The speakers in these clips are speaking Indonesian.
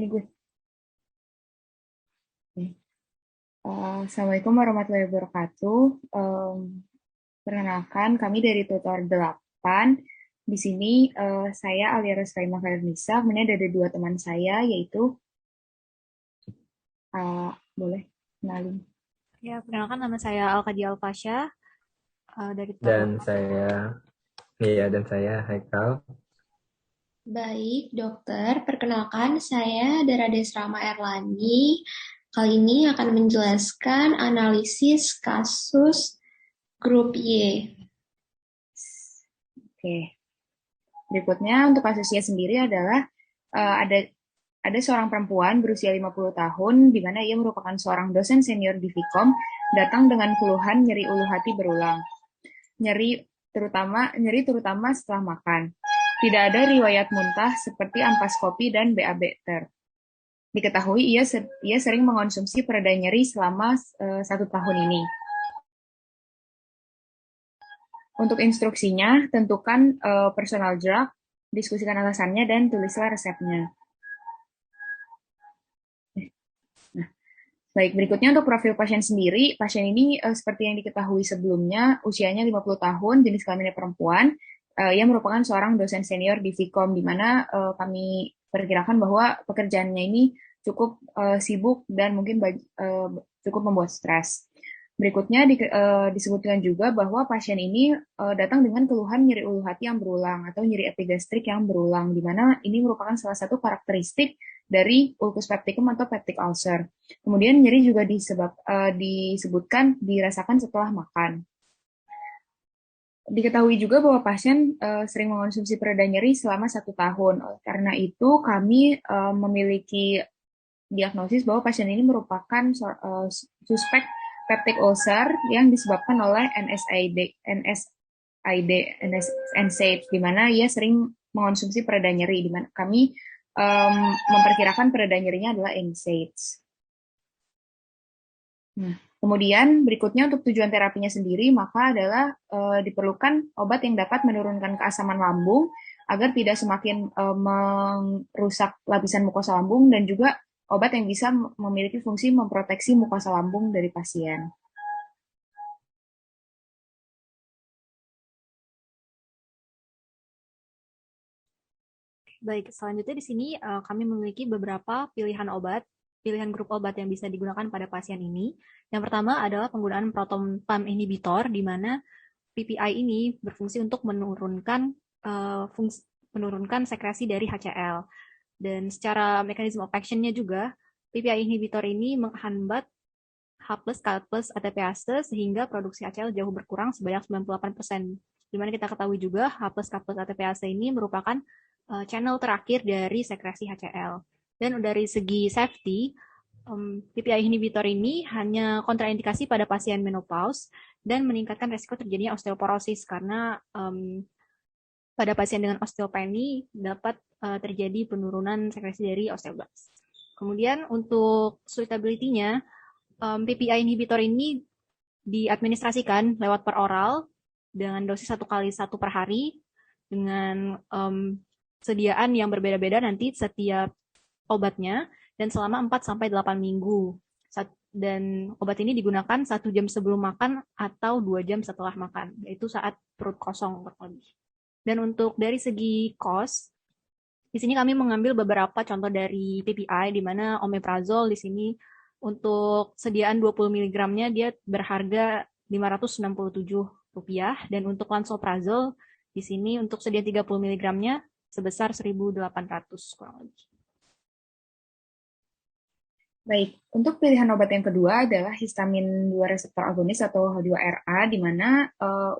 Ini gue. Assalamualaikum warahmatullahi wabarakatuh. Perkenalkan, kami dari tutor 8. Di sini saya Alia Rosraima Nisa, kemudian ada dua teman saya, yaitu, boleh kenalin. Ya, perkenalkan nama saya Alkadi Alfasya dari Tutor Dan 8. saya Haikal. Baik, dokter. Perkenalkan, saya Darades Rama Erlani. Kali ini akan menjelaskan analisis kasus grup Y. Oke. Berikutnya untuk kasusnya sendiri adalah ada seorang perempuan berusia 50 tahun, di mana ia merupakan seorang dosen senior di Vkom, datang dengan keluhan nyeri ulu hati berulang. Nyeri terutama setelah makan. Tidak ada riwayat muntah seperti ampas kopi dan BAB ter. Diketahui ia sering mengonsumsi pereda nyeri selama 1 tahun ini. Untuk instruksinya, tentukan personal drug, diskusikan alasannya, dan tulislah resepnya. Baik, berikutnya untuk profil pasien sendiri. Pasien ini seperti yang diketahui sebelumnya, usianya 50 tahun, jenis kelaminnya perempuan. Ia merupakan seorang dosen senior di Vkom, di mana kami perkirakan bahwa pekerjaannya ini cukup sibuk dan mungkin cukup membuat stres. Berikutnya disebutkan juga bahwa pasien ini datang dengan keluhan nyeri ulu hati yang berulang atau nyeri epigastrik yang berulang, di mana ini merupakan salah satu karakteristik dari ulcus pepticum atau peptic ulcer. Kemudian nyeri juga disebutkan dirasakan setelah makan. Diketahui juga bahwa pasien sering mengonsumsi pereda nyeri selama 1 tahun. Karena itu kami memiliki diagnosis bahwa pasien ini merupakan suspek peptic ulcer yang disebabkan oleh NSAID, di mana ia sering mengonsumsi pereda nyeri, di mana kami memperkirakan pereda nyerinya adalah NSAIDs. Nah, kemudian berikutnya untuk tujuan terapinya sendiri, maka adalah diperlukan obat yang dapat menurunkan keasaman lambung agar tidak semakin merusak lapisan mukosa lambung, dan juga obat yang bisa memiliki fungsi memproteksi mukosa lambung dari pasien. Baik, selanjutnya di sini kami memiliki beberapa pilihan grup obat yang bisa digunakan pada pasien ini. Yang pertama adalah penggunaan proton pump inhibitor, di mana PPI ini berfungsi untuk menurunkan sekresi dari HCl. Dan secara mekanisme of action-nya juga, PPI inhibitor ini menghambat H+, K+, ATPase sehingga produksi HCl jauh berkurang sebanyak 98%. Di mana kita ketahui juga H+, K+, ATPase ini merupakan channel terakhir dari sekresi HCl. Dan dari segi safety, PPI inhibitor ini hanya kontraindikasi pada pasien menopause dan meningkatkan resiko terjadinya osteoporosis karena pada pasien dengan osteopenia dapat terjadi penurunan sekresi dari osteoblast. Kemudian untuk suitability-nya, PPI inhibitor ini diadministrasikan lewat per oral dengan dosis 1 kali 1 per hari dengan sediaan yang berbeda-beda nanti setiap obatnya dan selama 4-8 minggu. Dan obat ini digunakan 1 jam sebelum makan atau 2 jam setelah makan, yaitu saat perut kosong lebih. Dan untuk dari segi cost, di sini kami mengambil beberapa contoh dari PPI, di mana omeprazol di sini untuk sediaan 20 mg-nya dia berharga Rp567, dan untuk lansoprazol di sini untuk sediaan 30 mg-nya sebesar 1.800 kurang lebih. Baik, untuk pilihan obat yang kedua adalah histamin 2 reseptor agonis atau H2RA, di mana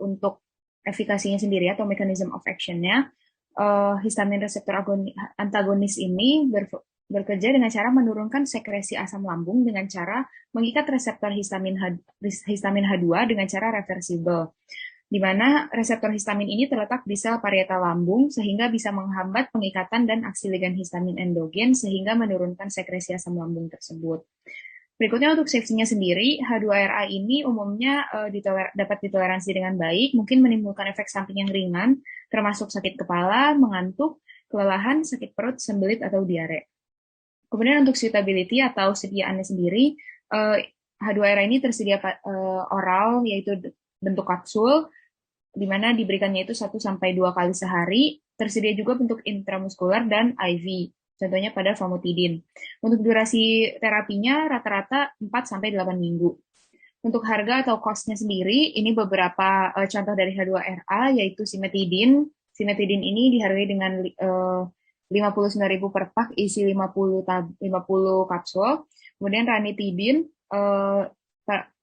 untuk efikasinya sendiri atau mechanism of action-nya, histamin reseptor antagonis ini bekerja dengan cara menurunkan sekresi asam lambung dengan cara mengikat reseptor histamin H2 dengan cara reversibel, di mana reseptor histamin ini terletak di sel parietal lambung sehingga bisa menghambat pengikatan dan aksi ligan histamin endogen sehingga menurunkan sekresi asam lambung tersebut. Berikutnya untuk safety-nya sendiri, H2RA ini umumnya dapat ditoleransi dengan baik, mungkin menimbulkan efek samping yang ringan, termasuk sakit kepala, mengantuk, kelelahan, sakit perut, sembelit, atau diare. Kemudian untuk suitability atau sediaannya sendiri, H2RA ini tersedia oral, yaitu bentuk kapsul, di mana diberikannya itu 1-2 kali sehari, tersedia juga bentuk intramuskular dan IV, contohnya pada famotidin. Untuk durasi terapinya rata-rata 4-8 minggu. Untuk harga atau cost-nya sendiri, ini beberapa contoh dari H2RA, yaitu simetidin. Simetidin ini dihargai dengan 59.000 per pak, isi 50 kapsul. Kemudian ranitidin,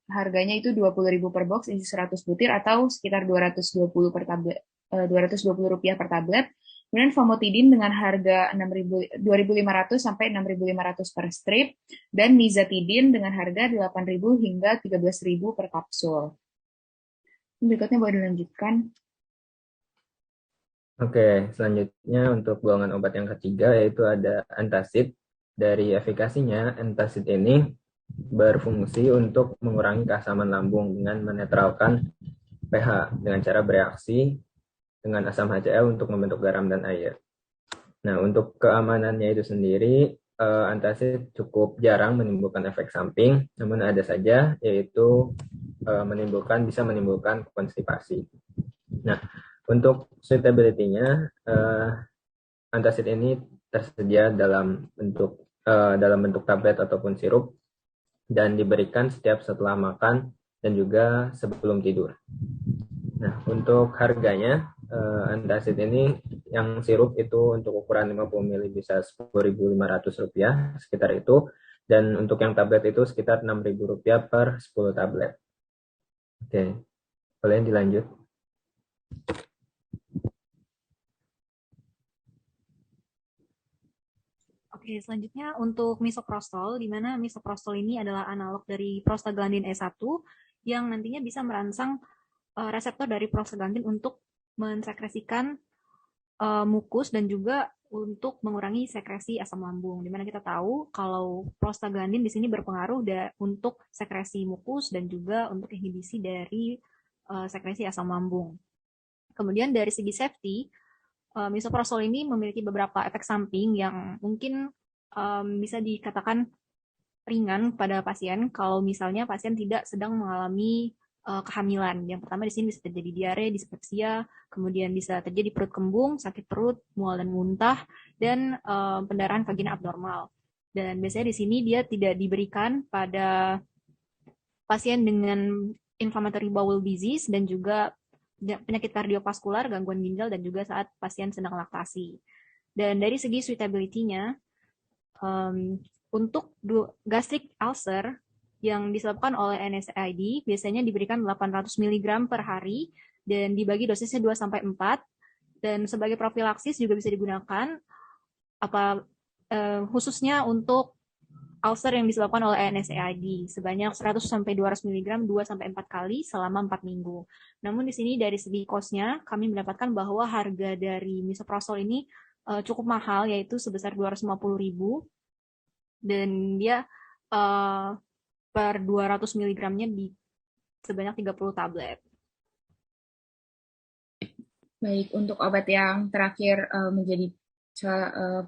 harganya itu 20.000 per box, isi 100 butir, atau sekitar 220 per tablet, 220 rupiah per tablet. Kemudian famotidin dengan harga 2.500 sampai 6.500 per strip, dan nizatidin dengan harga 8.000 hingga 13.000 per kapsul. Berikutnya boleh dilanjutkan. Oke, selanjutnya untuk golongan obat yang ketiga yaitu ada antacid. Dari efikasinya, antacid ini berfungsi untuk mengurangi keasaman lambung dengan menetralkan pH dengan cara bereaksi dengan asam HCl untuk membentuk garam dan air. Nah, untuk keamanannya itu sendiri, antacid cukup jarang menimbulkan efek samping, namun ada saja, yaitu bisa menimbulkan konstipasi. Nah, untuk suitability-nya, antacid ini tersedia dalam bentuk tablet ataupun sirup dan diberikan setiap setelah makan dan juga sebelum tidur. Nah, untuk harganya, antacid ini yang sirup itu untuk ukuran 50 ml bisa Rp10.500, sekitar itu. Dan untuk yang tablet itu sekitar Rp6.000 per 10 tablet. Oke, boleh dilanjut. Oke, selanjutnya untuk misoprostol, di mana misoprostol ini adalah analog dari prostaglandin E1 yang nantinya bisa merangsang reseptor dari prostaglandin untuk mensekresikan mukus dan juga untuk mengurangi sekresi asam lambung. Di mana kita tahu kalau prostaglandin di sini berpengaruh untuk sekresi mukus dan juga untuk inhibisi dari sekresi asam lambung. Kemudian dari segi safety, misoprostol ini memiliki beberapa efek samping yang mungkin bisa dikatakan ringan pada pasien kalau misalnya pasien tidak sedang mengalami kehamilan. Yang pertama di sini bisa terjadi diare, dispepsia, kemudian bisa terjadi perut kembung, sakit perut, mual dan muntah, dan pendarahan vagina abnormal. Dan biasanya di sini dia tidak diberikan pada pasien dengan inflammatory bowel disease dan juga penyakit kardiovaskular, gangguan ginjal, dan juga saat pasien sedang laktasi. Dan dari segi suitability-nya, untuk gastric ulcer yang disebabkan oleh NSAID biasanya diberikan 800 mg per hari dan dibagi dosisnya 2-4, dan sebagai profilaksis juga bisa digunakan khususnya untuk ulcer yang disebabkan oleh NSAID sebanyak 100-200 mg 2-4 kali selama 4 minggu. Namun di sini dari segi cost-nya kami mendapatkan bahwa harga dari misoprostol ini cukup mahal, yaitu sebesar 250.000, dan dia per 200 mg-nya di sebanyak 30 tablet. Baik, untuk obat yang terakhir menjadi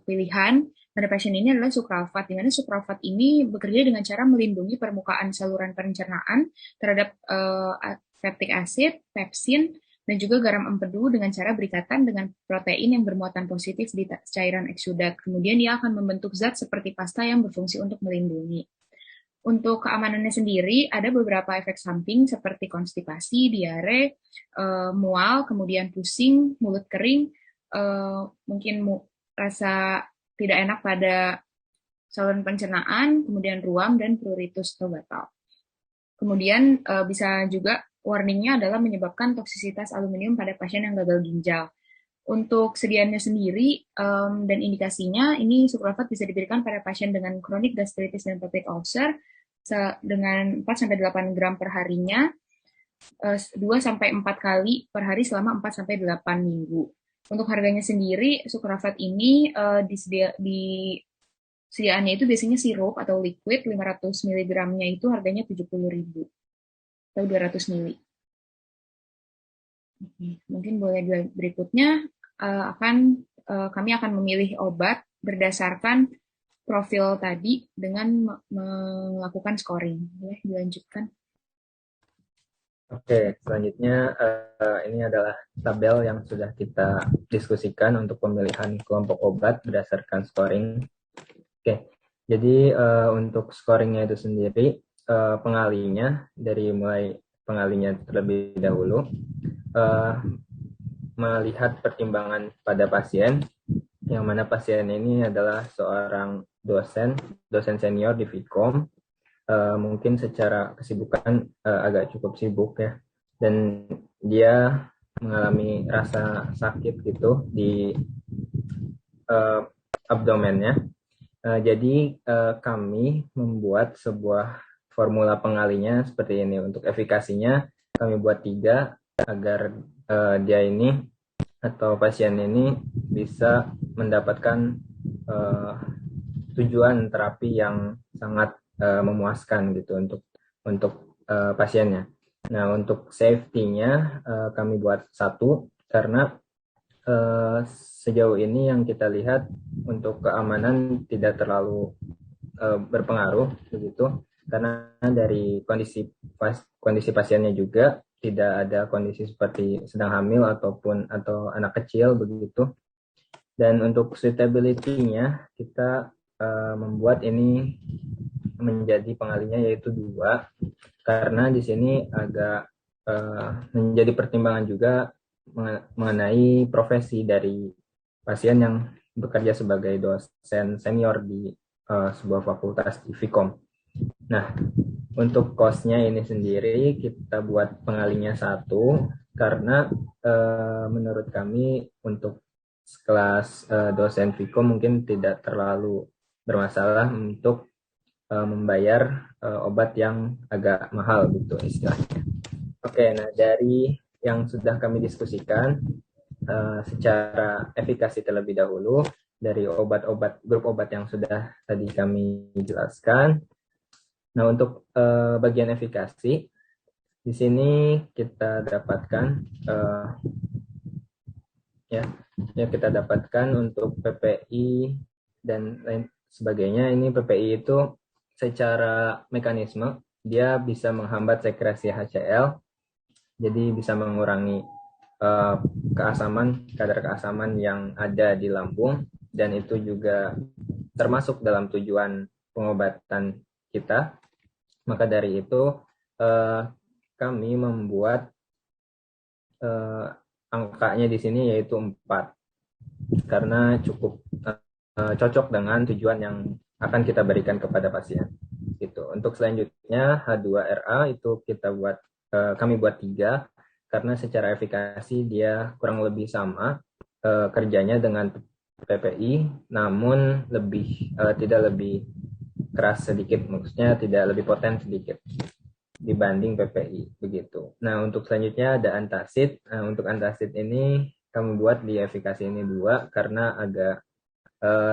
pilihan pada pasien ini adalah sukralfat, di mana sukralfat ini bekerja dengan cara melindungi permukaan saluran pencernaan terhadap peptic acid, pepsin, dan juga garam empedu dengan cara berikatan dengan protein yang bermuatan positif di cairan eksudat. Kemudian dia akan membentuk zat seperti pasta yang berfungsi untuk melindungi. Untuk keamanannya sendiri, ada beberapa efek samping seperti konstipasi, diare, mual, kemudian pusing, mulut kering, mungkin rasa tidak enak pada saluran pencernaan, kemudian ruam, dan pruritus atau gatal. Kemudian bisa juga warningnya adalah menyebabkan toksisitas aluminium pada pasien yang gagal ginjal. Untuk sediaannya sendiri dan indikasinya, ini sukralfat bisa diberikan pada pasien dengan kronik gastritis dan peptic ulcer dengan 4-8 gram per harinya, 2-4 kali per hari selama 4-8 minggu. Untuk harganya sendiri, sukralfat ini sediaannya itu biasanya sirup atau liquid, 500 mg-nya itu harganya 70.000 atau 200 ml. Mungkin boleh berikutnya kami akan memilih obat berdasarkan profil tadi dengan melakukan scoring. Boleh dilanjutkan? Oke, selanjutnya ini adalah tabel yang sudah kita diskusikan untuk pemilihan kelompok obat berdasarkan scoring. Oke, jadi untuk scoringnya itu sendiri, pengalinya dari mulai pengalinya terlebih dahulu, melihat pertimbangan pada pasien, yang mana pasien ini adalah seorang dosen senior di Vkom, mungkin secara kesibukan agak cukup sibuk ya, dan dia mengalami rasa sakit gitu di abdomennya. Jadi kami membuat sebuah formula pengalinya seperti ini. Untuk efikasinya kami buat 3 agar dia ini atau pasien ini bisa mendapatkan tujuan terapi yang sangat memuaskan gitu untuk pasiennya. Nah, untuk safety-nya kami buat 1 karena sejauh ini yang kita lihat untuk keamanan tidak terlalu berpengaruh begitu, karena dari kondisi pasiennya juga tidak ada kondisi seperti sedang hamil atau anak kecil begitu. Dan untuk suitability-nya kita membuat ini menjadi pengalinya yaitu 2, karena di sini agak menjadi pertimbangan juga mengenai profesi dari pasien yang bekerja sebagai dosen senior di sebuah fakultas di Vkom. Nah, untuk cost-nya ini sendiri kita buat pengalinya 1 karena menurut kami untuk kelas dosen Vkom mungkin tidak terlalu bermasalah untuk membayar obat yang agak mahal gitu istilahnya. Oke, nah dari yang sudah kami diskusikan secara efikasi terlebih dahulu dari grup obat yang sudah tadi kami jelaskan. Nah, untuk bagian efikasi di sini kita dapatkan kita dapatkan untuk PPI dan lain sebagainya. Ini PPI itu secara mekanisme dia bisa menghambat sekresi HCl, jadi bisa mengurangi kadar keasaman yang ada di lambung, dan itu juga termasuk dalam tujuan pengobatan kita. Maka dari itu kami membuat angkanya di sini yaitu 4 karena cukup cocok dengan tujuan yang akan kita berikan kepada pasien. Gitu. Untuk selanjutnya H2RA itu kami buat 3 karena secara efikasi dia kurang lebih sama kerjanya dengan PPI, namun tidak lebih keras sedikit, maksudnya tidak lebih poten sedikit dibanding PPI begitu. Nah, untuk selanjutnya ada antacid. Nah, untuk antacid ini kami buat di efikasi ini 2 karena agak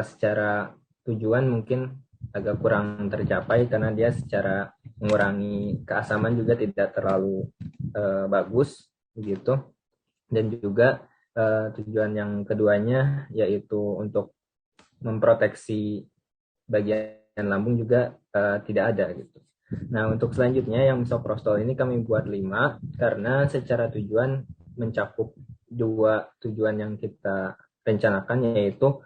secara tujuan mungkin agak kurang tercapai karena dia secara mengurangi keasaman juga tidak terlalu bagus begitu. Dan juga tujuan yang keduanya yaitu untuk memproteksi bagian lambung juga tidak ada gitu. Nah, untuk selanjutnya yang misoprostol ini kami buat 5 karena secara tujuan mencakup 2 tujuan yang kita rencanakan, yaitu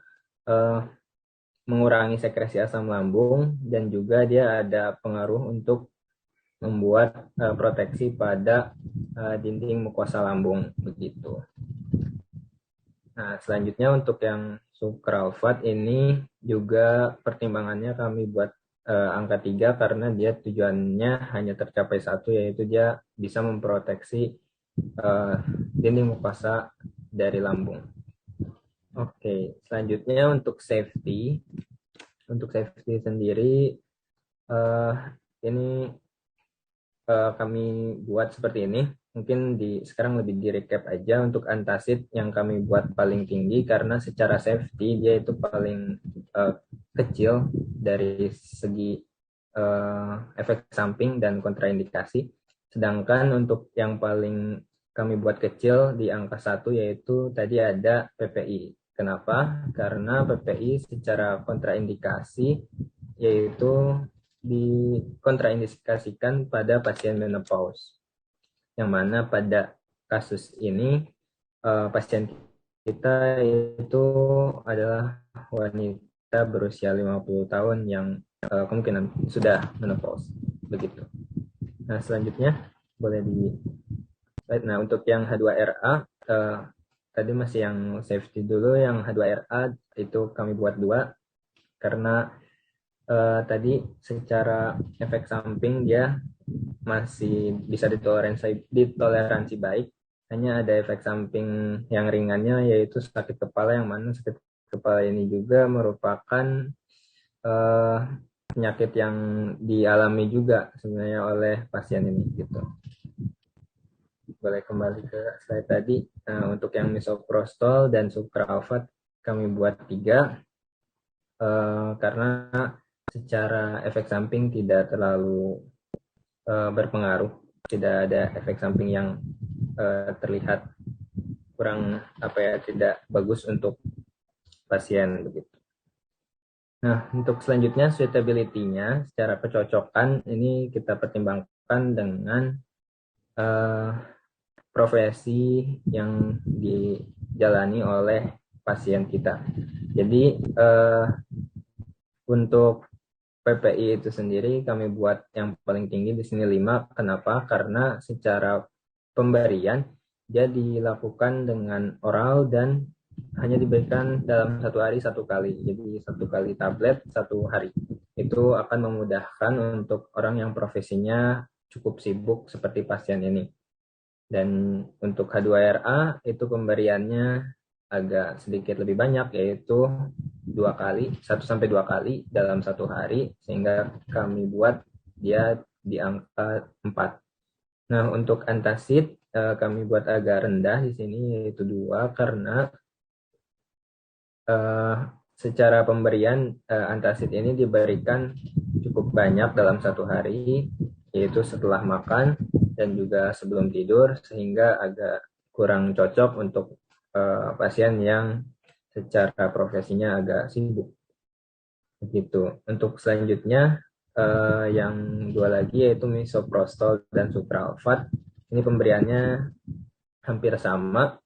mengurangi sekresi asam lambung dan juga dia ada pengaruh untuk membuat proteksi pada dinding mukosa lambung begitu. Nah, selanjutnya untuk yang sukralfat ini juga pertimbangannya kami buat angka 3 karena dia tujuannya hanya tercapai 1, yaitu dia bisa memproteksi dinding mukosa dari lambung. Oke, selanjutnya untuk safety. Untuk safety sendiri ini kami buat seperti ini. Mungkin sekarang lebih di recap aja. Untuk antacid yang kami buat paling tinggi karena secara safety dia itu paling kecil dari segi efek samping dan kontraindikasi. Sedangkan untuk yang paling kami buat kecil di angka 1 yaitu tadi ada PPI. Kenapa? Karena PPI secara kontraindikasi yaitu dikontraindikasikan pada pasien menopause. Yang mana pada kasus ini pasien kita itu adalah wanita berusia 50 tahun yang kemungkinan sudah menopause. Begitu. Nah, selanjutnya boleh di slide. Nah, untuk yang H2RA tadi masih yang safety dulu. Yang H2RA itu kami buat 2 karena tadi secara efek samping dia masih bisa ditoleransi baik. Hanya ada efek samping yang ringannya yaitu sakit kepala, yang mana sakit kepala ini juga merupakan penyakit yang dialami juga sebenarnya oleh pasien ini gitu. Boleh kembali ke slide tadi. Nah, untuk yang misoprostol dan sucralfate kami buat 3 karena secara efek samping tidak terlalu berpengaruh, tidak ada efek samping yang terlihat kurang tidak bagus untuk pasien begitu. Nah, untuk selanjutnya suitability-nya secara kecocokan ini kita pertimbangkan dengan profesi yang dijalani oleh pasien kita. Jadi untuk PPI itu sendiri kami buat yang paling tinggi di sini 5. Kenapa? Karena secara pemberian dia dilakukan dengan oral dan hanya diberikan dalam 1 hari 1 kali. Jadi 1 kali tablet 1 hari. Itu akan memudahkan untuk orang yang profesinya cukup sibuk seperti pasien ini. Dan untuk H2RA itu pemberiannya agak sedikit lebih banyak, yaitu 2 kali, 1-2 kali dalam 1 hari, sehingga kami buat dia di angka 4. Nah, untuk antacid kami buat agak rendah di sini, yaitu 2, karena secara pemberian antacid ini diberikan cukup banyak dalam 1 hari, yaitu setelah makan dan juga sebelum tidur, sehingga agak kurang cocok untuk pasien yang secara profesinya agak sibuk. Begitu. Untuk selanjutnya yang 2 lagi yaitu misoprostol dan sucralfate. Ini pemberiannya hampir sama,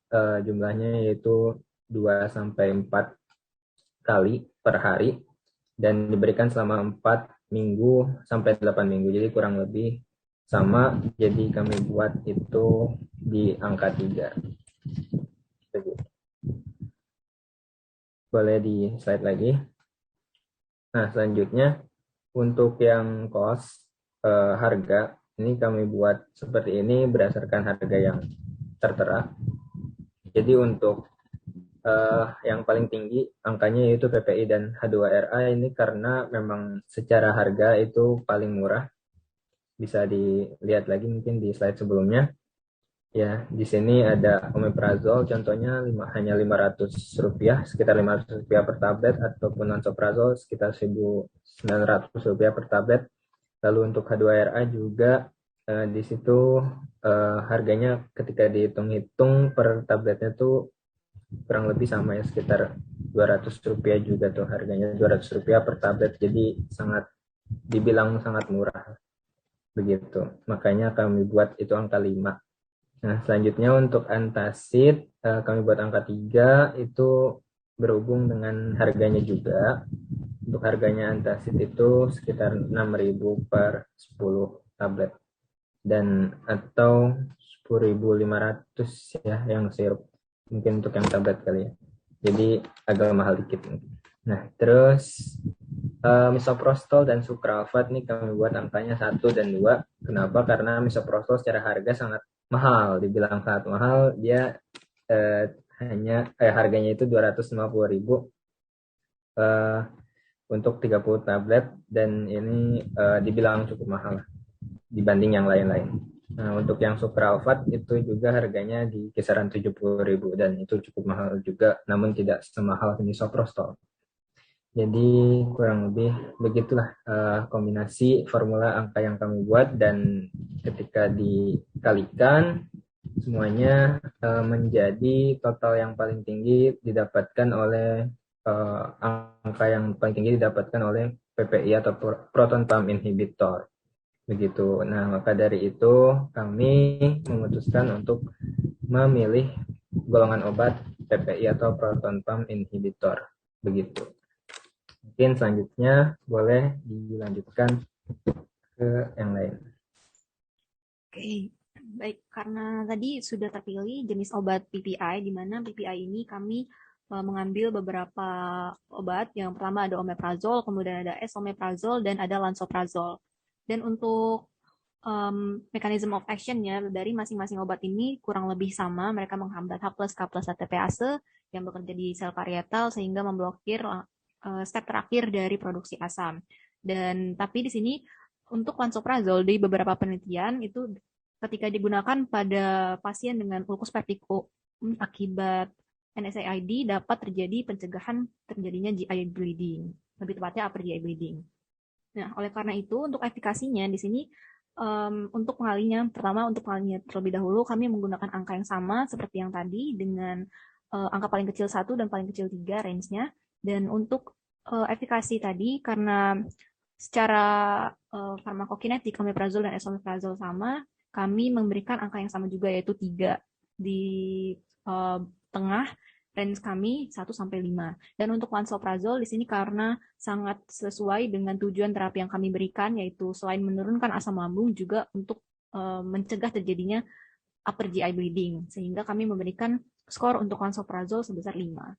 jumlahnya yaitu 2-4 kali per hari dan diberikan selama 4 minggu sampai 8 minggu. Jadi kurang lebih sama, jadi kami buat itu di angka 3. Boleh di slide lagi. Nah, selanjutnya untuk yang cost harga, ini kami buat seperti ini berdasarkan harga yang tertera. Jadi untuk yang paling tinggi angkanya yaitu PPI dan H2RA ini karena memang secara harga itu paling murah. Bisa dilihat lagi mungkin di slide sebelumnya. Ya, di sini ada omeprazol contohnya hanya Rp500, sekitar Rp500 per tablet, ataupun lansoprazol sekitar Rp1.900 per tablet. Lalu untuk H2RA juga di situ harganya ketika dihitung-hitung per tabletnya tuh kurang lebih sama ya, sekitar Rp200 juga tuh harganya, Rp200 per tablet. Jadi dibilang sangat murah. Begitu. Makanya kami buat itu angka 5. Nah, selanjutnya untuk antacid kami buat angka 3, itu berhubung dengan harganya juga. Untuk harganya antacid itu sekitar 6.000 per 10 tablet. Dan atau 10.500 ya yang sirup. Mungkin untuk yang tablet kali ya. Jadi agak mahal dikit mungkin. Nah, terus misoprostol dan sucralfate ini kami buat angkanya 1 dan 2. Kenapa? Karena misoprostol secara harga sangat mahal, dibilang sangat mahal. Dia harganya itu Rp250.000 untuk 30 tablet, dan ini dibilang cukup mahal dibanding yang lain-lain. Nah, untuk yang sucralfate itu juga harganya di kisaran Rp70.000 dan itu cukup mahal juga, namun tidak semahal misoprostol. Jadi kurang lebih begitulah kombinasi formula angka yang kami buat, dan ketika dikalikan semuanya menjadi total yang paling tinggi didapatkan oleh angka yang paling tinggi didapatkan oleh PPI atau proton pump inhibitor. Begitu. Nah, maka dari itu kami memutuskan untuk memilih golongan obat PPI atau proton pump inhibitor. Begitu. Mungkin selanjutnya boleh dilanjutkan ke yang lain. Oke, baik. Karena tadi sudah terpilih jenis obat PPI, di mana PPI ini kami mengambil beberapa obat. Yang pertama ada omeprazol, kemudian ada esomeprazol, dan ada lansoprazol. Dan untuk mechanism of action-nya dari masing-masing obat ini kurang lebih sama. Mereka menghambat H+, K+, ATPase yang bekerja di sel parietal sehingga memblokir step terakhir dari produksi asam. Dan tapi di sini untuk lansoprazol di beberapa penelitian itu ketika digunakan pada pasien dengan ulkus peptiko akibat NSAID dapat terjadi pencegahan terjadinya GI bleeding, lebih tepatnya upper GI bleeding. Nah, oleh karena itu untuk efikasinya di sini untuk pengalinya, pertama untuk pengalinya terlebih dahulu kami menggunakan angka yang sama seperti yang tadi dengan angka paling kecil 1 dan paling kecil 3 range-nya. Dan untuk efikasi tadi karena secara farmakokinetik omeprazol dan esomeprazol sama, kami memberikan angka yang sama juga yaitu 3 di tengah range kami 1 sampai 5. Dan untuk lansoprazol di sini karena sangat sesuai dengan tujuan terapi yang kami berikan, yaitu selain menurunkan asam lambung juga untuk mencegah terjadinya upper GI bleeding, sehingga kami memberikan skor untuk lansoprazol sebesar 5.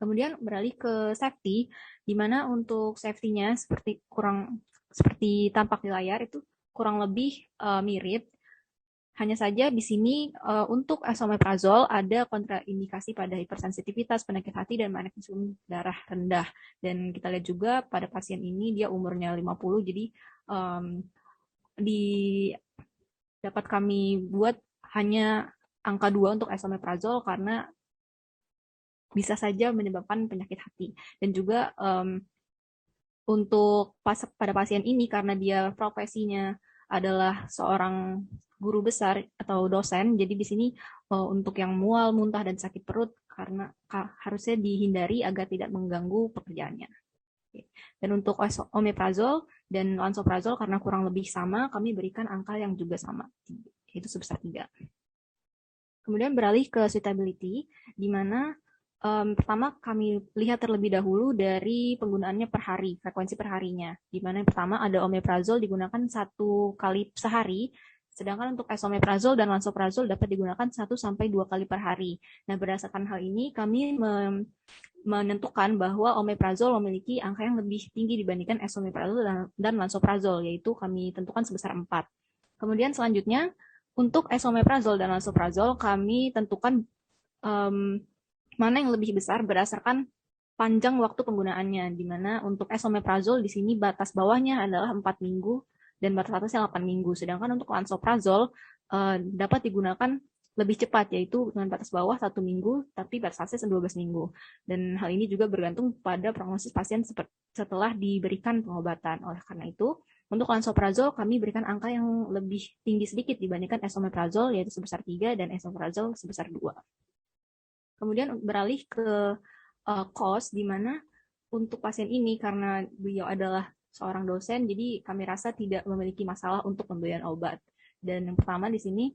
Kemudian beralih ke safety, di mana untuk safety-nya seperti tampak di layar itu kurang lebih mirip. Hanya saja di sini untuk esomeprazol ada kontraindikasi pada hipersensitivitas, penyakit hati, dan magnesium darah rendah. Dan kita lihat juga pada pasien ini dia umurnya 50, jadi dapat kami buat hanya angka 2 untuk esomeprazol karena bisa saja menyebabkan penyakit hati. Dan juga untuk pada pasien ini karena dia profesinya adalah seorang guru besar atau dosen, jadi di sini untuk yang mual, muntah, dan sakit perut karena harusnya dihindari agar tidak mengganggu pekerjaannya. Dan untuk omeprazol dan lansoprazol karena kurang lebih sama, kami berikan angka yang juga sama, yaitu sebesar 3. Kemudian beralih ke suitability, di mana pertama kami lihat terlebih dahulu dari penggunaannya per hari, frekuensi per harinya. Di mana yang pertama ada omeprazol digunakan 1 kali sehari, sedangkan untuk esomeprazol dan lansoprazol dapat digunakan 1 sampai 2 kali per hari. Nah, berdasarkan hal ini kami menentukan bahwa omeprazol memiliki angka yang lebih tinggi dibandingkan esomeprazol dan lansoprazol, yaitu kami tentukan sebesar 4. Kemudian selanjutnya untuk esomeprazol dan lansoprazol kami tentukan mana yang lebih besar berdasarkan panjang waktu penggunaannya, di mana untuk esomeprazol di sini batas bawahnya adalah 4 minggu dan batas atasnya 8 minggu, sedangkan untuk lansoprazol dapat digunakan lebih cepat, yaitu dengan batas bawah 1 minggu, tapi batas atasnya 12 minggu. Dan hal ini juga bergantung pada prognosis pasien setelah diberikan pengobatan. Oleh karena itu, untuk lansoprazol kami berikan angka yang lebih tinggi sedikit dibandingkan esomeprazol, yaitu sebesar 3 dan esomeprazol sebesar 2. Kemudian beralih ke cost, di mana untuk pasien ini karena beliau adalah seorang dosen, jadi kami rasa tidak memiliki masalah untuk pembelian obat. Dan yang pertama di sini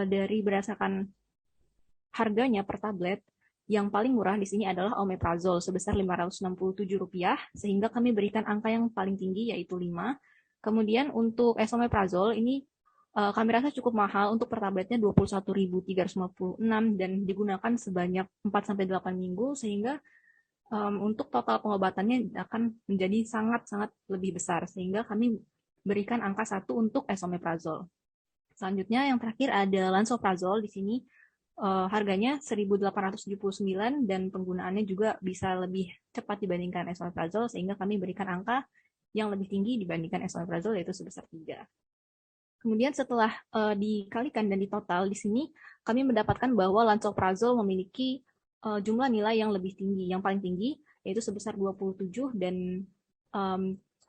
dari berdasarkan harganya per tablet, yang paling murah di sini adalah omeprazol sebesar Rp567, sehingga kami berikan angka yang paling tinggi yaitu 5. Kemudian untuk esomeprazol ini kami rasa cukup mahal, untuk per tabletnya Rp21.356 dan digunakan sebanyak 4-8 minggu, sehingga untuk total pengobatannya akan menjadi sangat-sangat lebih besar, sehingga kami berikan angka 1 untuk esomeprazol. Selanjutnya yang terakhir ada lansoprazol, di sini harganya Rp1.879 dan penggunaannya juga bisa lebih cepat dibandingkan esomeprazol, sehingga kami berikan angka yang lebih tinggi dibandingkan esomeprazol, yaitu sebesar 3. Kemudian setelah dikalikan dan ditotal, di sini kami mendapatkan bahwa lansoprazol memiliki jumlah nilai yang lebih tinggi, yang paling tinggi, yaitu sebesar 27 dan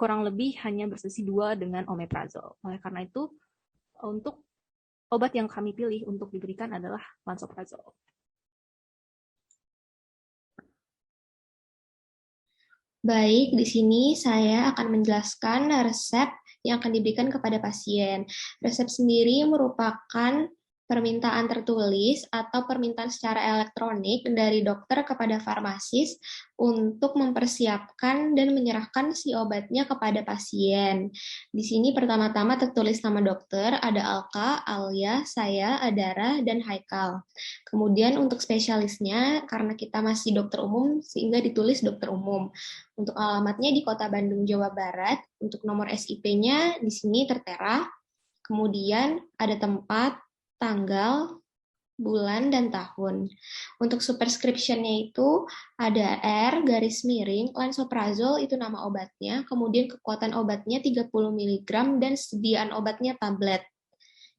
kurang lebih hanya berselisih 2 dengan omeprazol. Oleh karena itu, untuk obat yang kami pilih untuk diberikan adalah lansoprazole. Baik, di sini saya akan menjelaskan resep yang akan diberikan kepada pasien. Resep sendiri merupakan permintaan tertulis atau permintaan secara elektronik dari dokter kepada farmasis untuk mempersiapkan dan menyerahkan si obatnya kepada pasien. Di sini pertama-tama tertulis nama dokter, ada Alka, Alia, saya, Adara, dan Haikal. Kemudian untuk spesialisnya, karena kita masih dokter umum, sehingga ditulis dokter umum. Untuk alamatnya di Kota Bandung, Jawa Barat. Untuk nomor SIP-nya di sini tertera. Kemudian ada tempat, tanggal, bulan, dan tahun. Untuk superscription-nya itu ada R garis miring lansoprazole itu nama obatnya, kemudian kekuatan obatnya 30 mg dan sediaan obatnya tablet,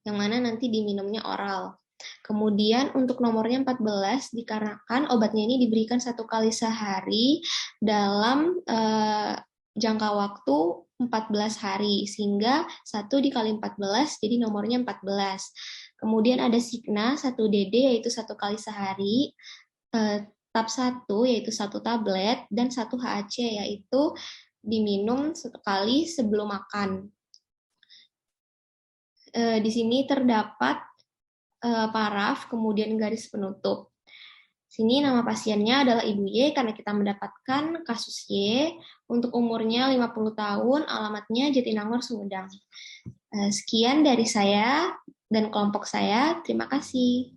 yang mana nanti diminumnya oral. Kemudian untuk nomornya 14 dikarenakan obatnya ini diberikan 1 kali sehari dalam jangka waktu 14 hari, sehingga 1 dikali 14 jadi nomornya 14. Kemudian ada Signa 1DD yaitu 1 kali sehari, TAP 1 yaitu 1 tablet, dan 1 HAC yaitu diminum 1 kali sebelum makan. Di sini terdapat paraf, kemudian garis penutup. Sini nama pasiennya adalah Ibu Y karena kita mendapatkan kasus Y, untuk umurnya 50 tahun, alamatnya Jatinangor, Sumedang. Sekian dari saya dan kelompok saya, terima kasih.